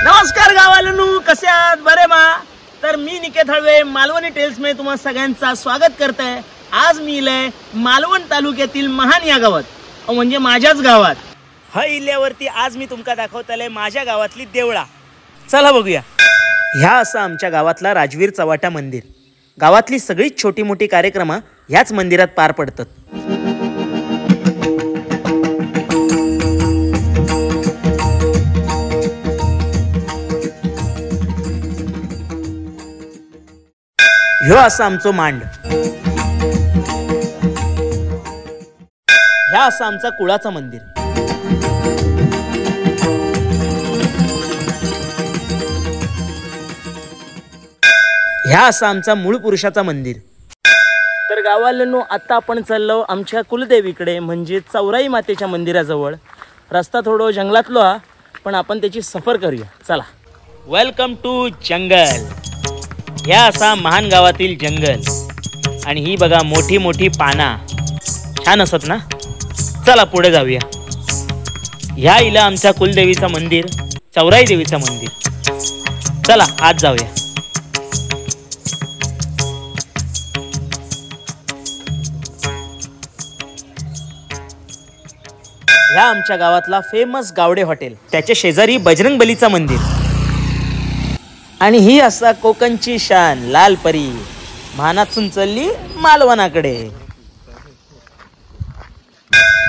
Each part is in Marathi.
नमस्कार गावालानू, कसे आहात? बरे मा? तर मी निकेत हळवे मालवणी टेल्स मध्ये तुम्हा सगळ्यांचा स्वागत करते। आज मी इले मालवण तालुक्यातील महान या गावात, म्हणजे माझ्याच गावात हा इल्यावरती आज मी तुमका दाखवतले माझ्या गावातली देवळा। चला बघूया। ह्या असा आमच्या गावातला राजवीर चव्हाटा मंदिर। गावातली सगळी छोटी मोठी कार्यक्रम ह्याच मंदिरात पार पडतात। ह्यो असा आमचो मांड, ह्या असा आमचा कुळाचा मंदिर, ह्या असा आमचा मूळ पुरुषाचा मंदिर। तर गावाल्यांनो, आता आपण चाललो आमच्या कुलदेवीकडे म्हणजे चौराई मातेच्या मंदिराजवळ। रस्ता थोडं जंगलातलो हा, पण आपण त्याची सफर करूया। चला। वेलकम टू जंगल। ह्या असा महान गावातील जंगल आणि ही बघा मोठी मोठी पाना छान असत ना। चला पुढे जाऊया। ह्या इला आमच्या कुलदेवीचा मंदिर, चौराई देवीचा मंदिर। चला आज जाऊया। ह्या आमच्या गावातला फेमस गावडे हॉटेल, त्याच्या शेजारी बजरंग बलीचा मंदिर आणि ही असा कोकणची शान लाल परी महानातून चालली मालवणाकडे।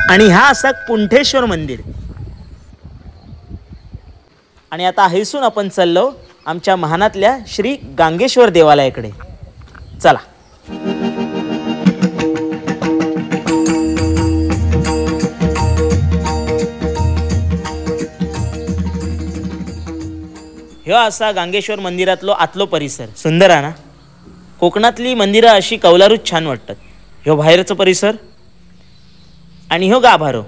आणि हा असा कुंठेश्वर मंदिर। आणि आता हैसून आपण चाललो आमच्या महानातल्या श्री गांगेश्वर देवालयाकडे। चला। ह्यो असा गांगेश्वर मंदिरातलो आतलो परिसर सुंदर आहे ना। कोकणातली मंदिरं अशी कौलारूच छान वाटतात। ह्यो बाहेरचा परिसर आणि ह्यो गाभारो।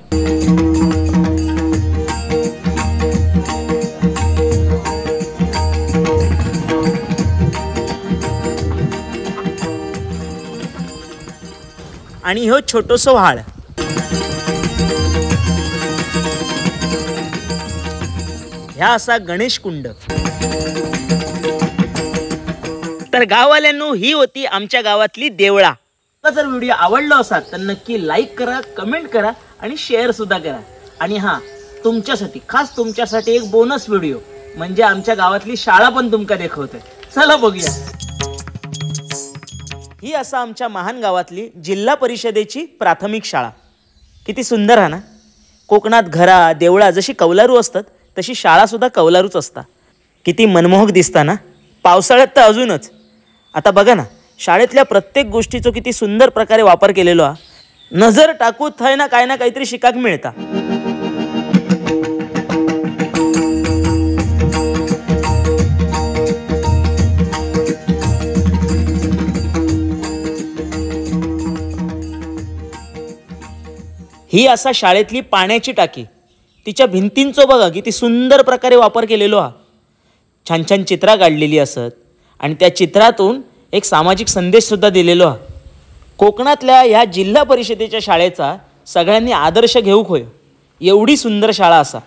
आणि ह्यो छोटोसो व्हाळ। ह्या असा गणेश कुंड। तर गाववाल्यांनो, ही होती आमच्या गावातली देवळा। जर व्हिडिओ आवडला असाल तर नक्की लाईक करा, कमेंट करा आणि शेअर सुद्धा करा। आणि हा तुमच्यासाठी, खास तुमच्यासाठी एक बोनस व्हिडिओ म्हणजे आमच्या गावातली शाळा पण तुमका दाखवते। चला बघूया। ही असा आमच्या महान गावातली जिल्हा परिषदेची प्राथमिक शाळा। किती सुंदर आहे ना। कोकणात घरा देवळा जशी कौलारू असतात तशी शाळा सुद्धा कौलारूच असतात। किती मनमोहक दिसता ना। पावसाळ्यात तर अजूनच। आता बघा ना, शाळेतल्या प्रत्येक गोष्टीचा किती सुंदर प्रकारे वापर केलेलो हा। नजर टाकू थय ना काय ना काहीतरी शिकाक मिळता। ही असा शाळेतली पाण्याची टाकी। तिच्या भिंतींचो बघा किती सुंदर प्रकारे वापर केलेलो हा। छान छान चित्रा काढलेली असत आणि त्या चित्रातून एक सामाजिक संदेश सुद्धा दिलेलो हा। कोकणातल्या ह्या जिल्हा परिषदेच्या शाळेचा सगळ्यांनी आदर्श घेऊक होय। एवढी सुंदर शाळा असा।